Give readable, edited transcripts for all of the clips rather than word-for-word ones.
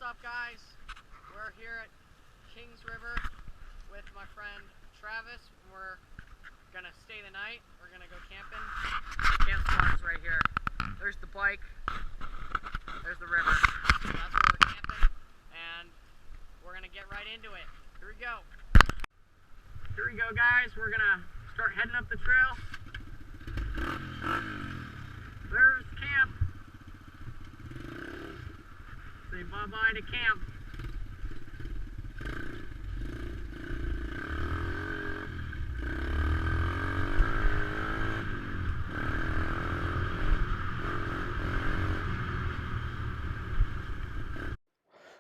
up, guys? We're here at Kings River with my friend Travis. We're gonna stay the night. We're gonna go camping. Camp spot is right here. There's the bike. There's the river. That's where we're camping, and we're gonna get right into it. Here we go. Here we go, guys. We're gonna start heading up the trail. There's camp. Say bye-bye to camp.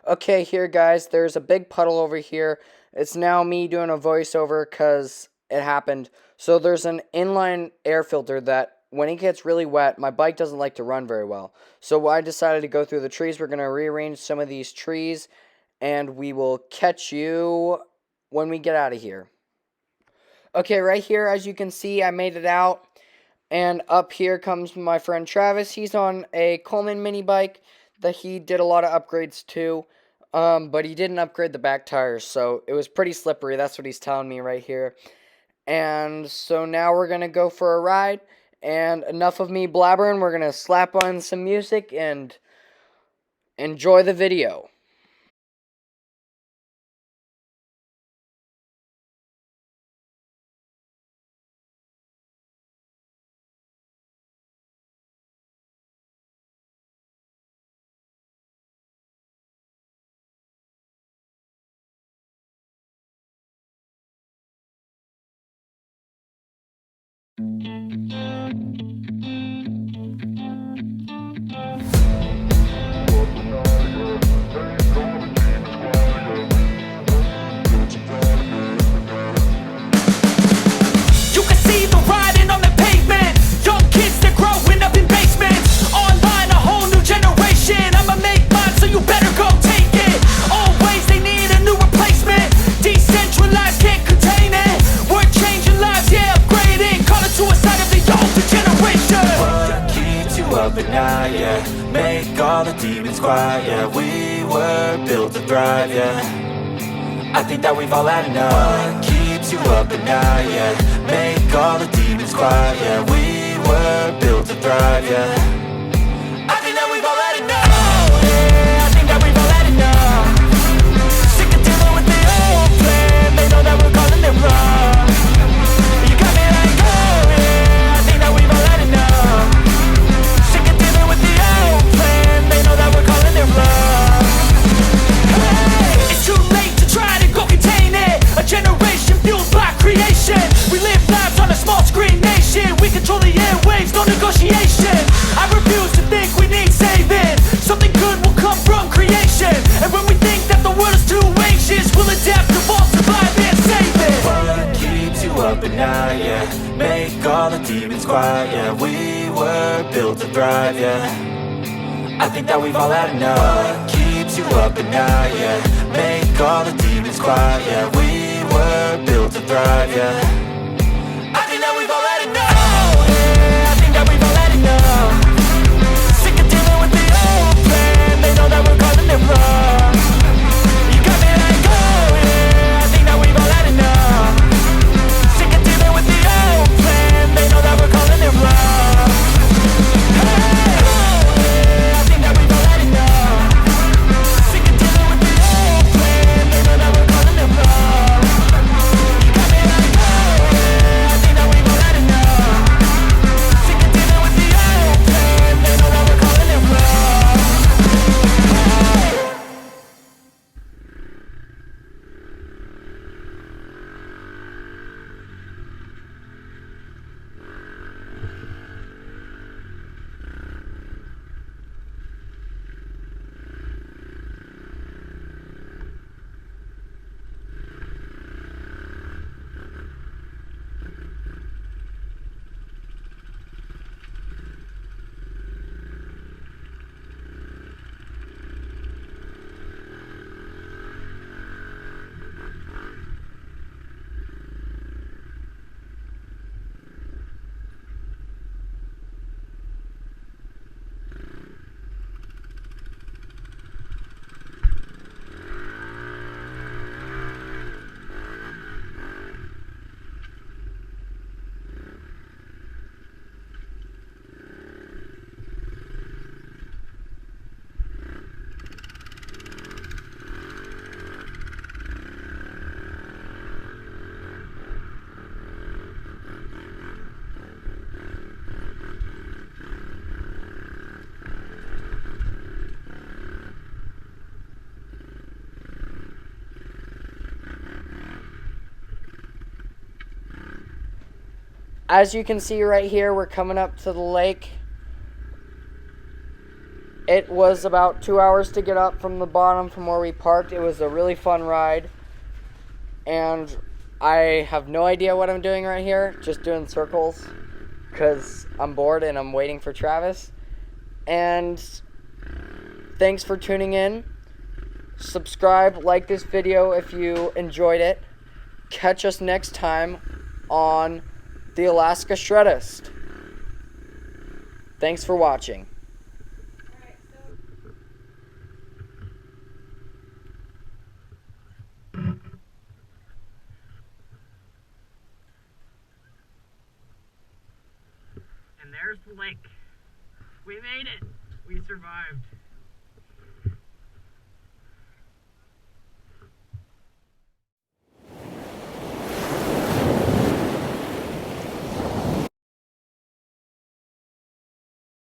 Okay, here guys, there's a big puddle over here. It's now me doing a voiceover because it happened. So there's an inline air filter that when it gets really wet, my bike doesn't like to run very well. So I decided to go through the trees. We're going to rearrange some of these trees, and we will catch you when we get out of here. Okay, right here, as you can see, I made it out. And up here comes my friend Travis. He's on a Coleman mini bike that he did a lot of upgrades to. But he didn't upgrade the back tires, so it was pretty slippery. That's what he's telling me right here. And so now we're going to go for a ride. And enough of me blabbering. We're going to slap on some music and enjoy the video. Yeah, make all the demons quiet. Yeah, we were built to thrive. Yeah, I think that we've all had enough. What keeps you up at night? Yeah, make all the demons quiet. Yeah, we were built to thrive. Yeah, I think that we've all had enough. Oh, yeah, I think that we've all had enough. Sick of dealing with the old plan. They know that we're calling it wrong. You got me like, oh yeah, I think that we've all had enough. It's too late to try to go contain it. A generation fueled by creation. We live lives on a small screen nation. We control the airwaves, no negotiation. I refuse to think we need saving. Something good will come from creation. And when we think that the world is too anxious, we'll adapt, evolve, survive and save it. What keeps you up at night? Yeah, make all the demons quiet. Yeah, we were built to thrive. Yeah, I think that we've all had enough. What keeps you up at night? Yeah, make all the demons quiet. Yeah, we were built to thrive. Yeah, I think that we've all had enough. Oh yeah, I think that we've all had enough. Sick of dealing with the old plan. They know that we're calling it wrong. You got me like, oh yeah, I think that we've all had enough. Sick of dealing with the old plan. They know that we're calling it wrong. Oh as you can see right here, we're coming up to the lake. It was about 2 hours to get up from the bottom from where we parked. It was a really fun ride. And I have no idea what I'm doing right here. Just doing circles because I'm bored and I'm waiting for Travis. And thanks for tuning in. Subscribe, like this video if you enjoyed it. Catch us next time on the Alaska Shreddist. Thanks for watching. And there's the lake. We made it. We survived.